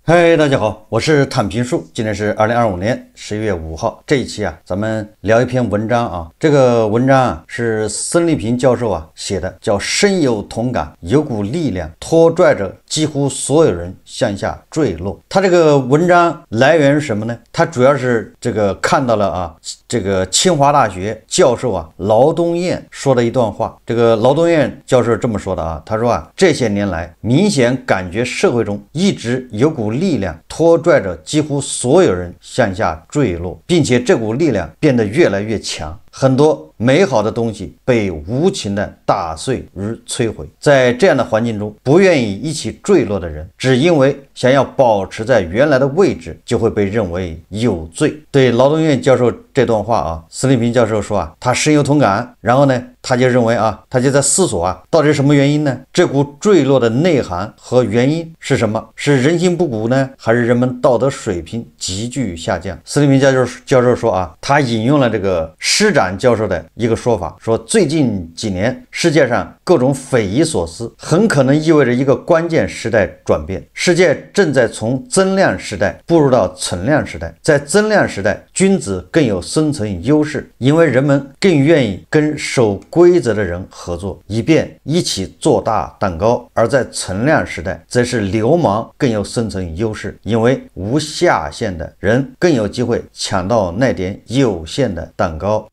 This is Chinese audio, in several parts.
嗨，大家好，我是坦平树。今天是2025年11月5号。这一期咱们聊一篇文章啊。这个文章是孙立平教授写的，叫深有同感，有股力量拖拽着几乎所有人向下坠落。他这个文章来源是什么呢？他主要是看到了这个清华大学教授劳东燕说的一段话。这个劳东燕教授这么说的他说这些年来明显感觉社会中一直有股力量拖拽着几乎所有人向下坠落，并且这股力量变得越来越强，很多美好的东西被无情的打碎与摧毁。在这样的环境中，不愿意一起坠落的人，只因为想要保持在原来的位置，就会被认为有罪。对劳东燕教授这段话孙立平教授说他深有同感。然后呢，他就认为他就在思索到底是什么原因呢？这股坠落的内涵和原因是什么？是人心不古呢，还是人们道德水平急剧下降？孙立平教授说他引用了这个施展教授的一个说法，说最近几年世界上各种匪夷所思，很可能意味着一个关键时代转变。世界正在从增量时代步入到存量时代。在增量时代，君子更有生存优势，因为人们更愿意跟守规则的人合作，以便一起做大蛋糕。而在存量时代，则是流氓更有生存优势，因为无下限的人更有机会抢到那点有限的蛋糕。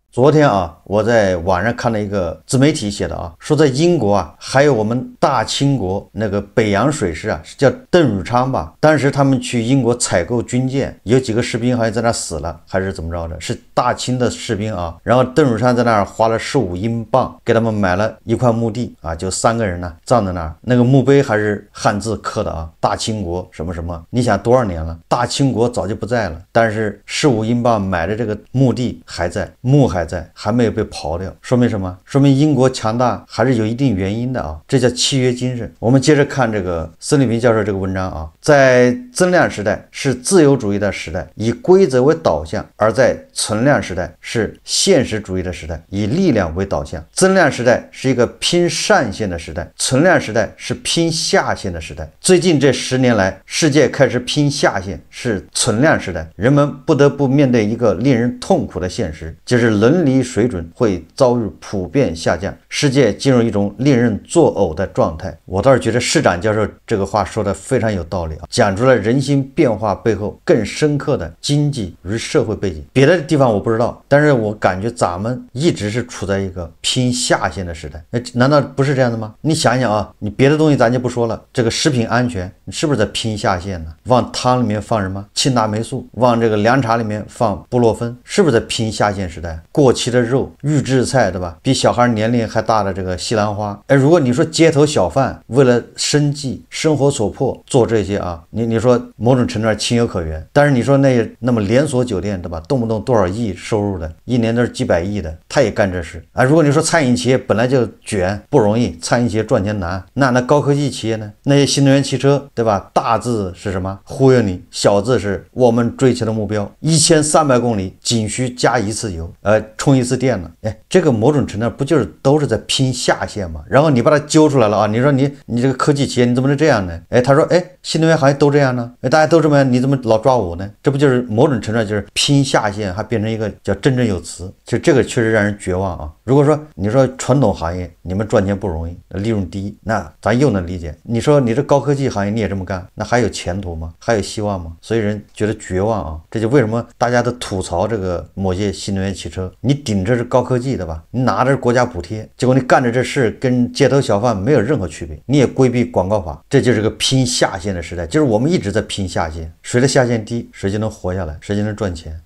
昨天我在网上看了一个自媒体写的说在英国还有我们大清国那个北洋水师是叫邓汝昌吧。当时他们去英国采购军舰，有几个士兵好像在那死了，还是怎么着的，是大清的士兵然后邓汝昌在那儿花了15英镑给他们买了一块墓地就3个人葬在那儿。那个墓碑还是汉字刻的大清国什么什么。你想多少年了，大清国早就不在了，但是15英镑买的这个墓地还在，墓还在，还没有被刨掉。说明什么？说明英国强大还是有一定原因的这叫契约精神。我们接着看这个孙立平教授这个文章在增量时代是自由主义的时代，以规则为导向；而在存量时代是现实主义的时代，以力量为导向。增量时代是一个拼上限的时代，存量时代是拼下限的时代。最近这10年来，世界开始拼下限，是存量时代。人们不得不面对一个令人痛苦的现实，就是伦理水准会遭遇普遍下降，世界进入一种令人作呕的状态。我倒是觉得施展教授这个话说的非常有道理讲出了人心变化背后更深刻的经济与社会背景。别的地方我不知道，但是我感觉咱们一直是处在一个拼下限的时代。难道不是这样的吗？你想想你别的东西咱就不说了，这个食品安全你是不是在拼下限呢？往汤里面放什么庆大霉素，往这个凉茶里面放布洛芬，是不是在拼下限时代？过期的肉、预制菜，对吧？比小孩年龄还大的这个西兰花。如果你说街头小贩为了生计、生活所迫做这些你说某种程度上情有可原。但是你说那么连锁酒店，对吧？动不动多少亿收入的，一年都是几百亿的，他也干这事如果你说餐饮企业本来就卷不容易，餐饮企业赚钱难，那高科技企业呢？那些新能源汽车，对吧？大字是什么？忽悠你，小字是我们追求的目标，1300公里仅需加一次油，充一次电了。这个某种程度不就是都是在拼下限吗？然后你把它揪出来了你说你这个科技企业你怎么能这样呢？他说新能源行业都这样呢，大家都这么样，你怎么老抓我呢？这不就是某种程度上就是拼下限，还变成一个叫振振有词。其实这个确实让人绝望如果说你说传统行业你们赚钱不容易，利润低，那咱又能理解。你说你这高科技行业你也这么干，那还有前途吗？还有希望吗？所以人觉得绝望这就为什么大家都吐槽这个某些新能源汽车，你顶着是高科技的吧，你拿着国家补贴，结果你干着这事跟街头小贩没有任何区别，你也规避广告法。这就是个拼下限的时代，就是我们一直在拼下限，谁的下限低，谁就能活下来，谁就能赚钱。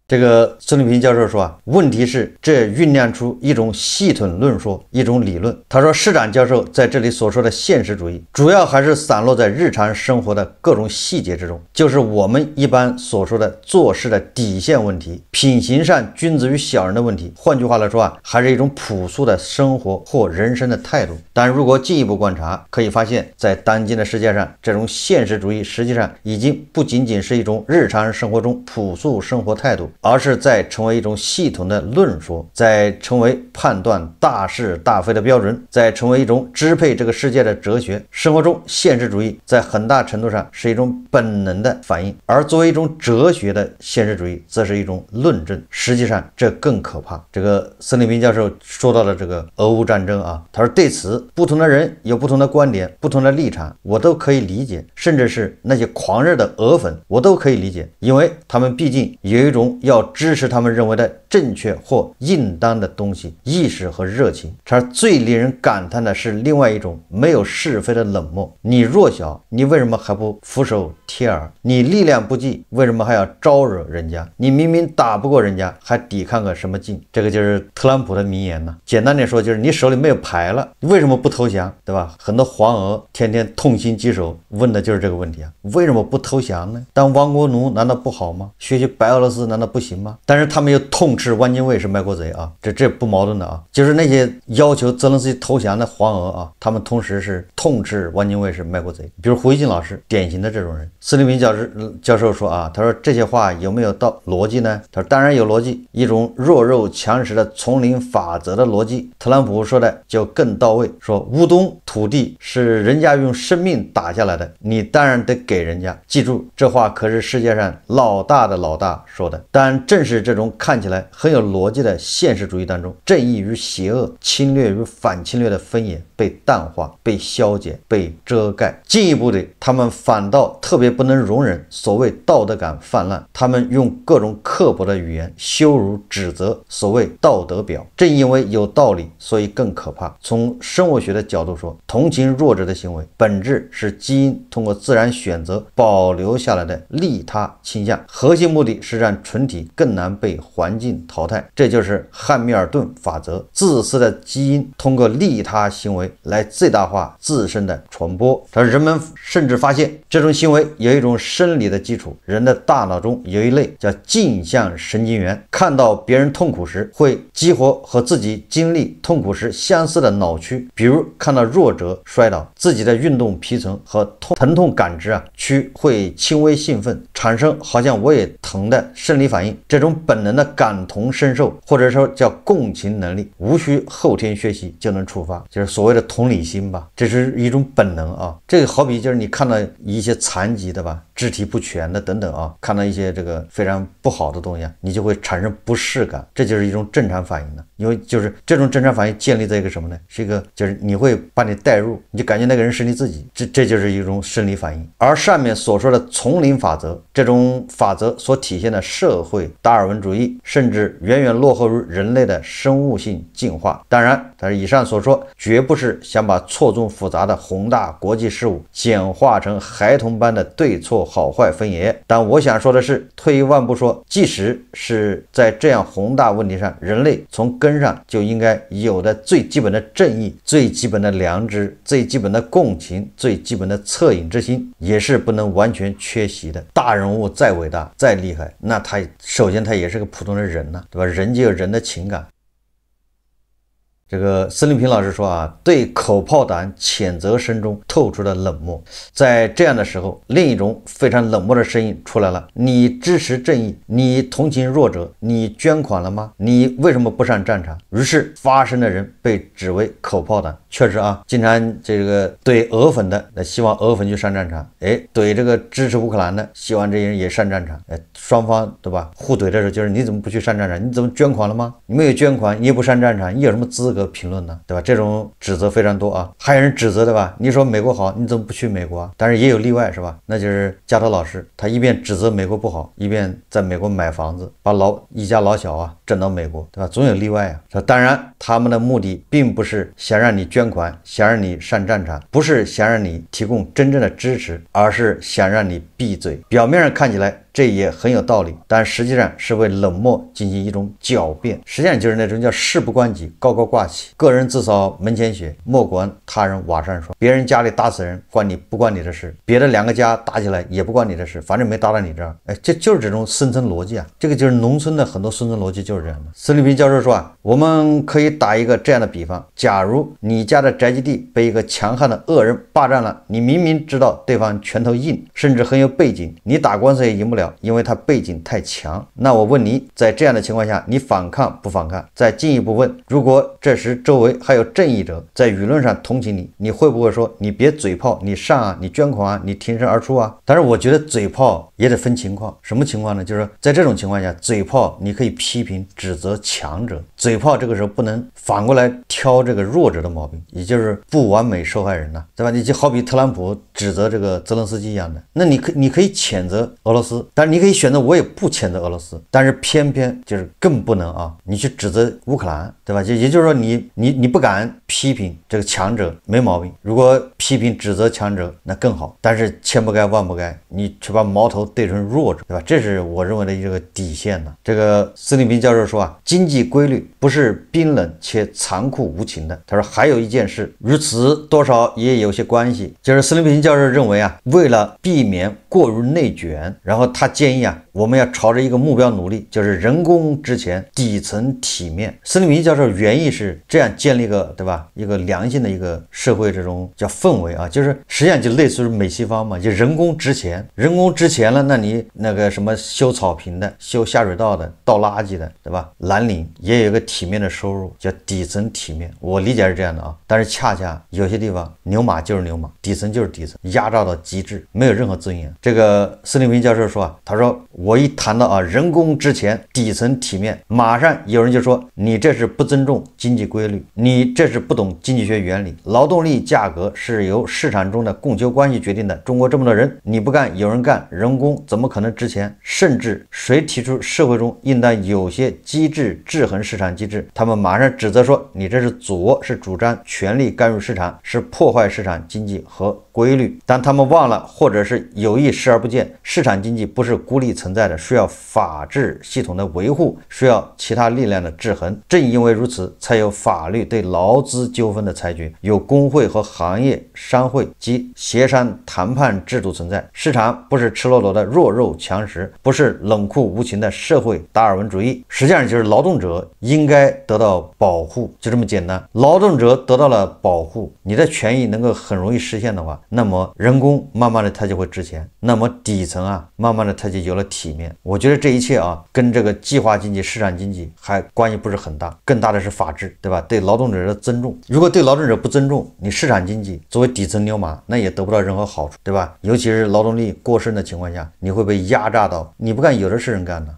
这个孙立平教授说问题是这酝酿出一种系统论说，一种理论。他说施展教授在这里所说的现实主义，主要还是散落在日常生活的各种细节之中，就是我们一般所说的做事的底线问题，品行上君子与小人的问题。换句话来说还是一种朴素的生活或人生的态度。但如果进一步观察，可以发现在当今的世界上，这种现实主义实际上已经不仅仅是一种日常生活中朴素生活态度，而是在成为一种系统的论说，在成为判断大是大非的标准，在成为一种支配这个世界的哲学。生活中现实主义在很大程度上是一种本能的反应，而作为一种哲学的现实主义则是一种论证。实际上这更可怕。这个孙立平教授说到了这个俄乌战争啊，他说对此不同的人有不同的观点，不同的立场，我都可以理解，甚至是那些狂热的俄粉我都可以理解，因为他们毕竟有一种要支持他们认为的正确或应当的东西意识和热情。而最令人感叹的是另外一种没有是非的冷漠。你弱小，你为什么还不俯首帖耳？你力量不济，为什么还要招惹人家？你明明打不过人家，还抵抗个什么劲？这个就是特朗普的名言呢。简单点说，就是你手里没有牌了，你为什么不投降？对吧？很多黄俄天天痛心疾首，问的就是这个问题啊，为什么不投降呢？当亡国奴难道不好吗？学白俄罗斯难道不行吗？但是他们又痛斥汪精卫是卖国贼啊，这不矛盾的啊。就是那些要求泽连斯基投降的黄俄啊，他们同时是痛斥汪精卫是卖国贼。比如胡锡进老师，典型的这种人。孙立平教授说啊，他说这些话有没有逻辑呢？他说当然有逻辑，一种弱肉强食的丛林法则的逻辑。特朗普说的就更到位，说乌东土地是人家用生命打下来的，你当然得给人家。记住，这话可是世界上老大的老大说的。但正是这种看起来很有逻辑的现实主义当中，正义与邪恶、侵略与反侵略的分野被淡化、被消减、被遮盖。进一步的，他们反倒特别不能容忍所谓道德感泛滥，他们用各种刻薄的语言羞辱指责所谓道德表。正因为有道理，所以更可怕。从生物学的角度说，同情弱者的行为本质是基因通过自然选择保留下来的利他倾向，核心目的是让群体更难被环境淘汰。这就是汉密尔顿法则，自私的基因通过利他行为来最大化自身的传播。人们甚至发现这种行为有一种生理的基础，人的大脑中有一类叫镜像神经元，看到别人痛苦时会激活和自己经历痛苦时相似的脑区，比如看到弱者摔倒，自己的运动皮层和疼痛感知区会轻微兴奋，产生好像我也疼的生理反应。这种本能的感同身受，或者说叫共情能力，无需后天学习就能触发，就是所谓的同理心吧，这是一种本能啊。这个好比就是你看到一些残疾的吧，肢体不全的等等啊，看到一些这个非常不好的东西你就会产生不适感，这就是一种正常反应的。因为就是这种正常反应建立在一个什么呢？是一个就是你会把你带入，你就感觉那个人是你自己，这就是一种生理反应。而上面所说的丛林法则，这种法则所体现的社会达尔文主义，甚至远远落后于人类的生物性进化。当然，但是以上所说绝不是想把错综复杂的宏大国际事务简化成孩童般的对错好坏分野。但我想说的是，退一万步说，即使是在这样宏大问题上，人类从根上就应该有的最基本的正义、最基本的良知、最基本的共情、最基本的恻隐之心，也是不能完全缺席的。大人物再伟大再厉害，那他首先他也是个普通的人呢，对吧？人就有人的情感。这个孙立平老师说啊，对口炮党谴责声中透出了冷漠。在这样的时候，另一种非常冷漠的声音出来了：你支持正义，你同情弱者，你捐款了吗？你为什么不上战场？于是发声的人被指为口炮党。确实啊，经常这个对俄粉的希望俄粉去上战场，对这个支持乌克兰的希望这些人也上战场，双方对吧？互怼的时候就是你怎么不去上战场？你怎么捐款了吗？你没有捐款，你也不上战场，你有什么资格评论呢？对吧？这种指责非常多啊。还有人指责对吧？你说美国好，你怎么不去美国啊？当然也有例外是吧？那就是加藤老师，他一边指责美国不好，一边在美国买房子，把一家老小整到美国，对吧？总有例外啊。当然他们的目的并不是想让你捐款，想让你上战场，不是想让你提供真正的支持，而是想让你闭嘴。表面上看起来这也很有道理，但实际上是为冷漠进行一种狡辩，实际上就是那种叫事不关己，高高挂起，个人自扫门前雪，莫管他人瓦上霜。别人家里打死人，不关你的事，别的两个家打起来也不关你的事，反正没打到你这儿。这就是这种生存逻辑啊，这个就是农村的很多生存逻辑就是这样的。孙立平教授说我们可以打一个这样的比方，假如你家的宅基地被一个强悍的恶人霸占了，你明明知道对方拳头硬，甚至很有背景，你打官司也赢不了，了，因为他背景太强。那我问你，在这样的情况下，你反抗不反抗？再进一步问，如果这时周围还有正义者在舆论上同情你，你会不会说你别嘴炮，你上啊，你捐款啊，你挺身而出啊？当然，我觉得嘴炮也得分情况。什么情况呢？就是在这种情况下，嘴炮你可以批评指责强者，嘴炮这个时候不能反过来挑这个弱者的毛病，也就是不完美受害人呐，对吧？你就好比特朗普指责这个泽伦斯基一样的，那你可以谴责俄罗斯，但是你可以选择我也不谴责俄罗斯，但是偏偏就是更不能啊，你去指责乌克兰，对吧？也就是说你不敢批评这个强者没毛病，如果批评指责强者那更好，但是千不该万不该，你去把矛头对准弱者，对吧？这是我认为的这个底线呢。这个斯利平教授说啊，经济规律不是冰冷且残酷无情的。他说还有一件事，与此多少也有些关系，就是斯利平教授认为啊，为了避免过于内卷，然后他建议啊，我们要朝着一个目标努力，就是人工之前底层体面。斯利平教授原意是这样建立一个，对吧？一个良性的一个社会这种叫氛围啊，就是实际上就类似于美西方嘛，就人工值钱，人工值钱了，那你那个什么修草坪的、修下水道的、倒垃圾的，对吧？蓝领也有一个体面的收入，叫底层体面。我理解是这样的啊，但是恰恰有些地方牛马就是牛马，底层就是底层，压榨到极致，没有任何尊严。这个斯利平教授说啊，他说我一谈到啊人工值钱、底层体面，马上有人就说你这是不尊重经济规律，你这是不懂经济学原理，劳动力价格是由市场中的供求关系决定的。中国这么多人，你不干有人干，人工怎么可能值钱？甚至谁提出社会中应当有些机制制衡市场机制，他们马上指责说你这是左，是主张权力干预市场，是破坏市场经济和规律。但他们忘了，或者是有意视而不见，市场经济不是孤立存在的，需要法治系统的维护，需要其他力量的制衡。正因为如此，才有法律对劳资纠纷的裁决，有工会和行业商会及协商谈判制度存在。市场不是赤裸裸的弱肉强食，不是冷酷无情的社会达尔文主义，实际上就是劳动者应该得到保护，就这么简单。劳动者得到了保护，你的权益能够很容易实现的话，那么人工慢慢的它就会值钱，那么底层啊慢慢的它就有了体面。我觉得这一切啊跟这个计划经济、市场经济还关系不是很大，更大的是法治，对吧？对劳动者的尊重。如果对劳动者不尊重，你市场经济作为底层牛马，那也得不到任何好处，对吧？尤其是劳动力过剩的情况下，你会被压榨到，你不干有的是人干的。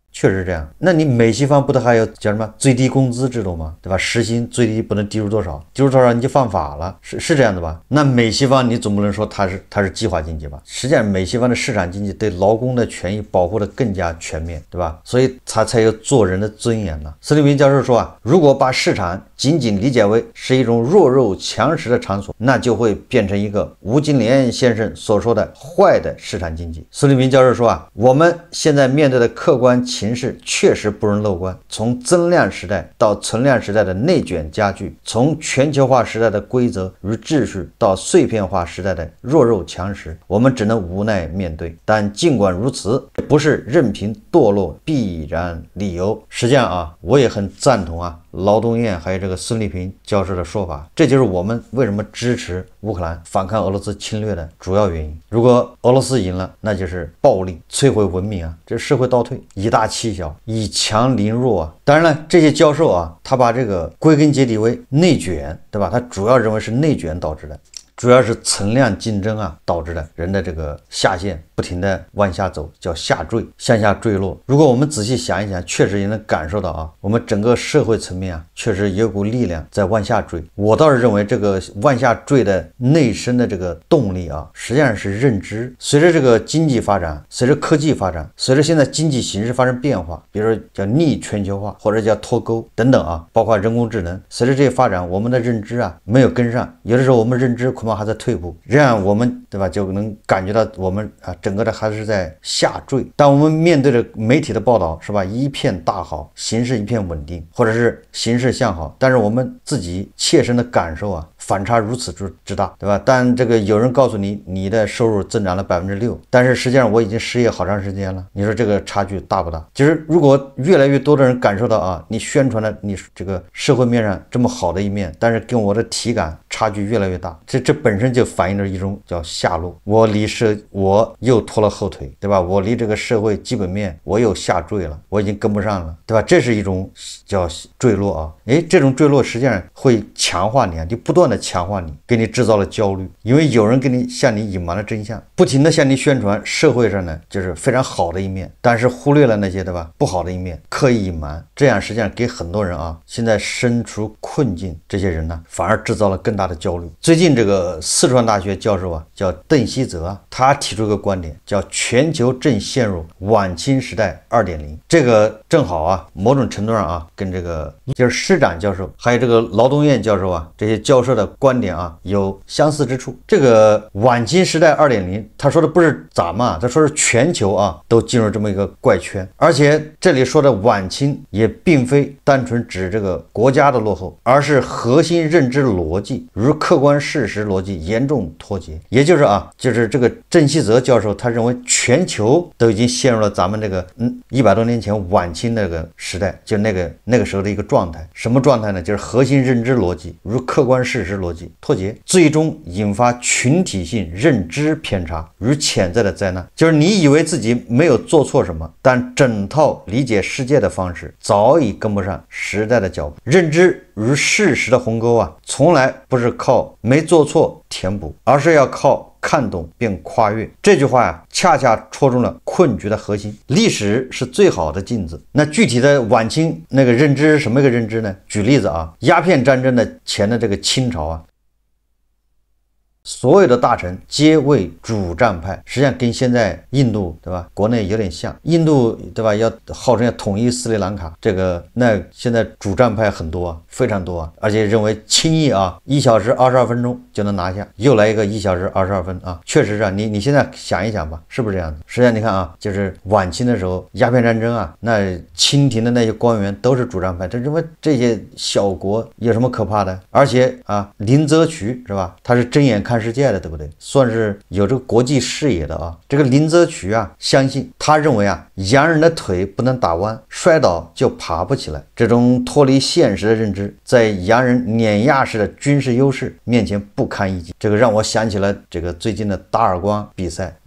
确实是这样，那你美西方不都还有叫什么最低工资制度吗？对吧？时薪最低不能低入多少，低入多少你就犯法了，是这样的吧？那美西方你总不能说它是计划经济吧？实际上美西方的市场经济对劳工的权益保护的更加全面，对吧？所以它才有做人的尊严呢。斯利平教授说啊，如果把市场仅仅理解为是一种弱肉强食的场所，那就会变成一个吴金莲先生所说的坏的市场经济。斯利平教授说啊，我们现在面对的客观情势确实不容乐观，从增量时代到存量时代的内卷加剧，从全球化时代的规则与秩序到碎片化时代的弱肉强食，我们只能无奈面对。但尽管如此，不是任凭堕落必然理由。实际上啊，我也很赞同啊劳动院还有这个孙立平教授的说法，这就是我们为什么支持乌克兰反抗俄罗斯侵略的主要原因。如果俄罗斯赢了，那就是暴力摧毁文明啊，这社会倒退，以大欺小，以强凌弱啊。当然了，这些教授啊，他把这个归根结底为内卷，对吧？他主要认为是内卷导致的，主要是存量竞争啊导致的人的这个下限不停的往下走，叫下坠，向下坠落。如果我们仔细想一想，确实也能感受到啊，我们整个社会层面啊，确实有股力量在往下坠。我倒是认为这个往下坠的内生的这个动力啊，实际上是认知。随着这个经济发展，随着科技发展，随着现在经济形势发生变化，比如说叫逆全球化或者叫脱钩等等啊，包括人工智能，随着这些发展，我们的认知啊没有跟上，有的时候我们认知恐怕还在退步，这样我们对吧就能感觉到我们啊整个的还是在下坠。当我们面对着媒体的报道是吧，一片大好，形势一片稳定，或者是形势向好，但是我们自己切身的感受啊，反差如此之大，对吧？但这个有人告诉你你的收入增长了6%，但是实际上我已经失业好长时间了，你说这个差距大不大？其实如果越来越多的人感受到啊，你宣传的你这个社会面上这么好的一面，但是跟我的体感差距越来越大，这本身就反映着一种叫下落，我又拖了后腿，对吧？我离这个社会基本面我又下坠了，我已经跟不上了，对吧？这是一种叫坠落啊。这种坠落实际上会强化你啊，就不断的强化你，给你制造了焦虑，因为有人向你隐瞒了真相，不停的向你宣传社会上呢就是非常好的一面，但是忽略了那些，对吧？不好的一面，刻意隐瞒，这样实际上给很多人啊，现在身处困境，这些人呢反而制造了更大的焦虑。最近这个四川大学教授啊，叫邓希泽啊，他提出一个观点，叫全球正陷入晚清时代2.0，这个正好啊，某种程度上啊，跟这个就是施展教授还有这个劳动院教授啊，这些教授的观点啊有相似之处。这个晚清时代2.0，他说的不是咱们啊，他说是全球啊都进入这么一个怪圈，而且这里说的晚清也并非单纯指这个国家的落后，而是核心认知逻辑如客观事实逻辑严重脱节。也就是啊，就是这个郑希泽教授他认为全球都已经陷入了咱们这个100多年前晚清那个时代，就那个时候的一个状态。什么状态呢？就是核心认知逻辑如客观事实逻辑脱节，最终引发群体性认知偏差，如潜在的灾难。就是你以为自己没有做错什么，但整套理解世界的方式早已跟不上时代的脚步。认知如事实的鸿沟啊，从来不是靠没做错填补，而是要靠看懂并跨越。这句话呀，恰恰戳中了困局的核心。历史是最好的镜子。那具体的晚清那个认知是什么一个认知呢？举例子啊，鸦片战争的前的这个清朝啊，所有的大臣皆为主战派，实际上跟现在印度，对吧？国内有点像，印度，对吧？要号称要统一斯里兰卡，那现在主战派很多啊，非常多啊，而且认为轻易啊1小时22分钟就能拿下，又来一个1小时22分啊，确实是啊，你现在想一想吧，是不是这样子？实际上你看啊，就是晚清的时候，鸦片战争啊，那清廷的那些官员都是主战派，他认为这些小国有什么可怕的？而且啊，林则徐是吧？他是睁眼看世界的，对不对？算是有这个国际视野的啊。这个林则徐啊，相信他认为啊，洋人的腿不能打弯，摔倒就爬不起来。这种脱离现实的认知，在洋人碾压式的军事优势面前不堪一击。这个让我想起了这个最近的打耳光比赛，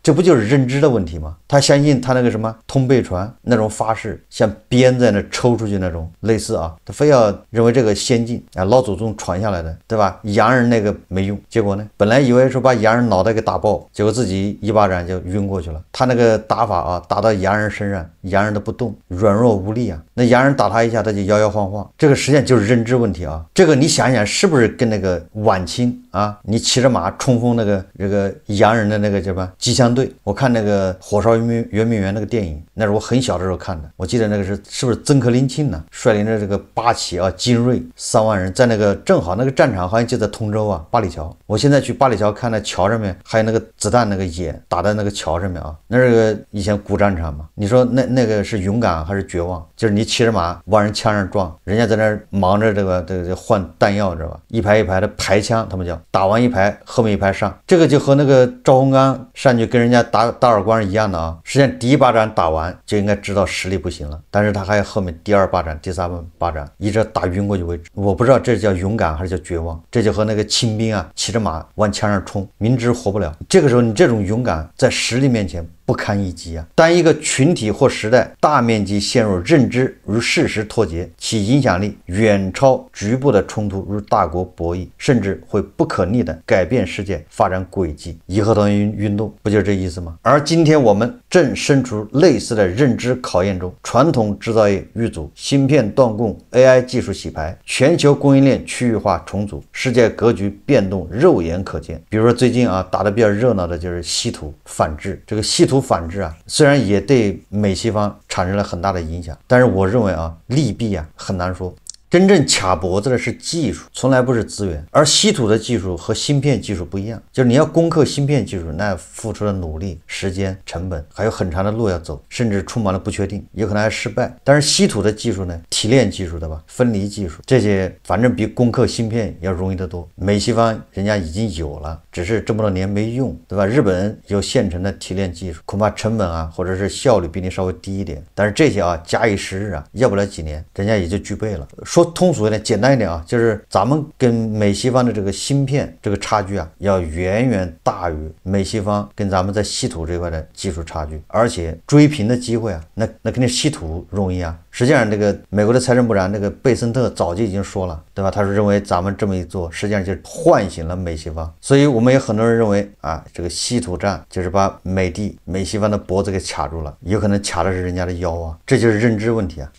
这不就是认知的问题吗？他相信他那个什么通背传那种发誓，像鞭在那抽出去那种类似啊，他非要认为这个先进啊，老祖宗传下来的，对吧？洋人那个没用。结果呢，本来以为说把洋人脑袋给打爆，结果自己一巴掌就晕过去了。他那个打法啊，打到洋人身上，洋人都不动，软弱无力啊。那洋人打他一下，他就摇摇晃晃。这个实际上就是认知问题啊。这个你想想，是不是跟那个晚清啊，你骑着马冲锋这个洋人的那个叫什么机枪队？我看那个《火烧圆明园》那个电影，那是我很小的时候看的。我记得那个是不是曾克林沁呢？率领着这个8起啊精锐3万人，在那个正好那个战场好像就在通州啊，八里桥。我现在去八里桥看那桥上面还有那个子弹那个眼打在那个桥上面啊，那是个以前古战场嘛。你说那个是勇敢还是绝望？就是你骑着马往人枪上撞，人家在那忙着这个换弹药，知道吧？一排一排的排枪，他们叫打完一排，后面一排上。这个就和那个赵洪刚上去跟人家打耳光一样的啊。实际上第一巴掌打完就应该知道实力不行了，但是他还有后面第2巴掌、第3巴掌，一直打晕过去为止。我不知道这叫勇敢还是叫绝望。这就和那个清兵啊骑着马往墙上冲，明知活不了。这个时候你这种勇敢在实力面前不堪一击啊！当一个群体或时代大面积陷入认知如事实脱节，其影响力远超局部的冲突如大国博弈，甚至会不可逆的改变世界发展轨迹。义和团运动不就是这意思吗？而今天我们正身处类似的认知考验中，传统制造业遇阻，芯片断供， AI 技术洗牌，全球供应链区域化重组，世界格局变动肉眼可见。比如说最近啊打得比较热闹的就是稀土反制。这个稀土反制啊，虽然也对美西方产生了很大的影响，但是我认为啊利弊啊很难说。真正卡脖子的是技术，从来不是资源。而稀土的技术和芯片技术不一样，就是你要攻克芯片技术，那付出的努力、时间、成本，还有很长的路要走，甚至充满了不确定，有可能还失败。但是稀土的技术呢，提炼技术的吧，分离技术这些，反正比攻克芯片要容易得多。美西方人家已经有了，只是这么多年没用，对吧？日本有现成的提炼技术，恐怕成本啊或者是效率比你稍微低一点，但是这些啊假以时日啊，要不了几年，人家也就具备了。说通俗一点、简单一点啊，就是咱们跟美西方的这个芯片这个差距啊，要远远大于美西方跟咱们在稀土这块的技术差距，而且追平的机会啊，那肯定稀土容易啊。实际上，这个美国的财政部长那个贝森特早就已经说了，对吧？他是认为咱们这么一做，实际上就唤醒了美西方。所以我们有很多人认为啊，这个稀土战就是把美西方的脖子给卡住了，有可能卡的是人家的腰啊，这就是认知问题啊。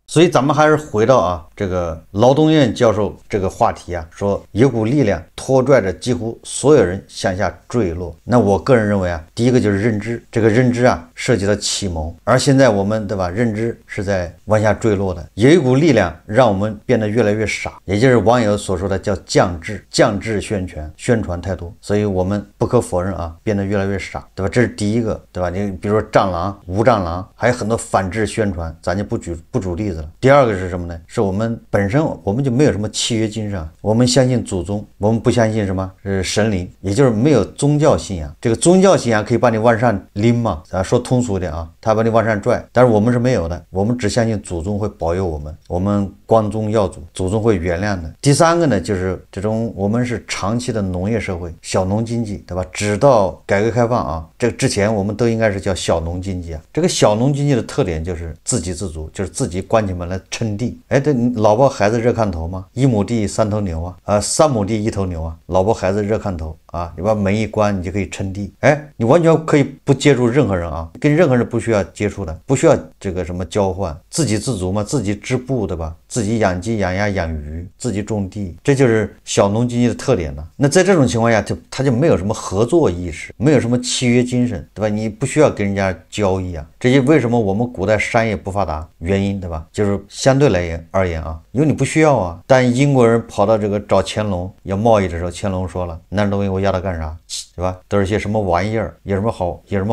所以咱们还是回到啊这个劳动院教授这个话题啊，说有股力量拖拽着几乎所有人向下坠落。那我个人认为啊，第一个就是认知，这个认知啊涉及到启蒙，而现在我们对吧，认知是在往下坠落的，有一股力量让我们变得越来越傻，也就是网友所说的叫降智宣传太多，所以我们不可否认啊，变得越来越傻，对吧？这是第一个，对吧？你比如说战狼、无战狼，还有很多反智宣传，咱就不举例子了。第二个是什么呢？是我们本身我们就没有什么契约精神，我们相信祖宗，我们不相信什么是神灵，也就是没有宗教信仰。这个宗教信仰可以把你往上拎嘛，咱说通俗一点啊，他把你往上拽，但是我们是没有的，我们只相信祖宗会保佑我们，我们光宗耀祖，祖宗会原谅的。第三个呢，就是这种我们是长期的农业社会，小农经济，对吧？直到改革开放啊，这个之前我们都应该是叫小农经济啊。这个小农经济的特点就是自给自足，就是自己关起门来称地。哎，对，老婆孩子热炕头吗？1亩地3头牛啊，3亩地1头牛啊，老婆孩子热炕头啊，你把门一关，你就可以称地。哎，你完全可以不接触任何人啊，跟任何人不需要接触的，不需要这个什么交换，自给自足嘛，自己织布，对吧？自己养鸡养鸭养鱼，自己种地，这就是小农经济的特点了。那在这种情况下，他就没有什么合作意识，没有什么契约精神，对吧？你不需要跟人家交易啊。这些为什么我们古代商业不发达原因，对吧？就是相对而言啊，因为你不需要啊。但英国人跑到这个找乾隆要贸易的时候，乾隆说了，那东西我要它干啥？对吧？都是些什么玩意儿？有什么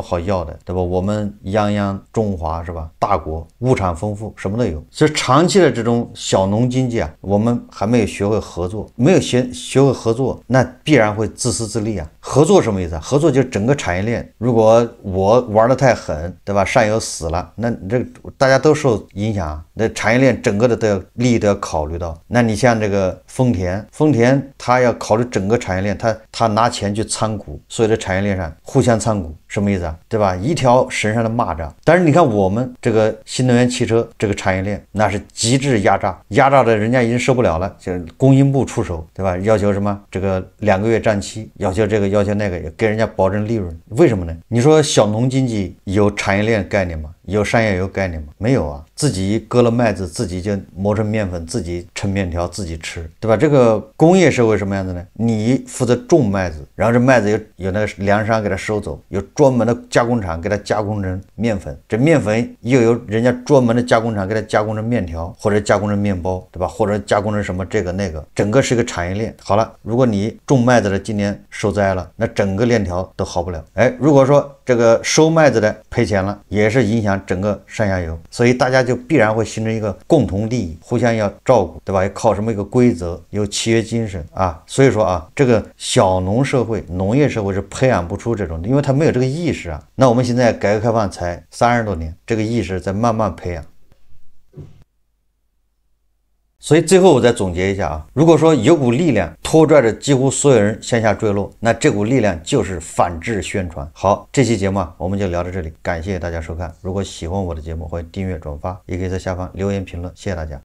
好要的，对吧？我们泱泱中华是吧？大国物产丰富，什么都有。所以长期的这种小农经济啊，我们还没有学会合作，没有学会合作，那必然会自私自利啊。合作什么意思啊？合作就是整个产业链，如果我玩得太狠，对吧？上游死了，那这大家都受影响啊。那产业链整个的利益都要考虑到。那你像这个丰田它要考虑整个产业链，它拿钱去参股。所有的产业链上互相参股，什么意思啊？对吧？一条绳上的蚂蚱。但是你看我们这个新能源汽车这个产业链，那是极致压榨的人家已经受不了了，就是工信部出手，对吧？要求什么这个2个月账期，要求这个要求那个，给人家保证利润。为什么呢？你说小农经济有产业链概念吗？有商业油概念吗？没有啊，自己割了麦子，自己就磨成面粉，自己称面条，自己吃，对吧？这个工业社会什么样子呢？你负责种麦子，然后这麦子有那个粮商给它收走，有专门的加工厂给它加工成面粉，这面粉又有人家专门的加工厂给它加工成面条，或者加工成面包，对吧？或者加工成什么这个那个，整个是一个产业链。好了，如果你种麦子的今年受灾了，那整个链条都好不了。哎，如果说这个收麦子的赔钱了，也是影响整个上下游，所以大家就必然会形成一个共同利益，互相要照顾，对吧？要靠什么一个规则，有契约精神啊。所以说啊，这个小农社会、农业社会是培养不出这种，因为他没有这个意识啊。那我们现在改革开放才30多年，这个意识在慢慢培养。所以最后我再总结一下啊，如果说有股力量拖拽着几乎所有人向下坠落，那这股力量就是反制宣传。好，这期节目我们就聊到这里，感谢大家收看。如果喜欢我的节目，欢迎订阅转发，也可以在下方留言评论，谢谢大家。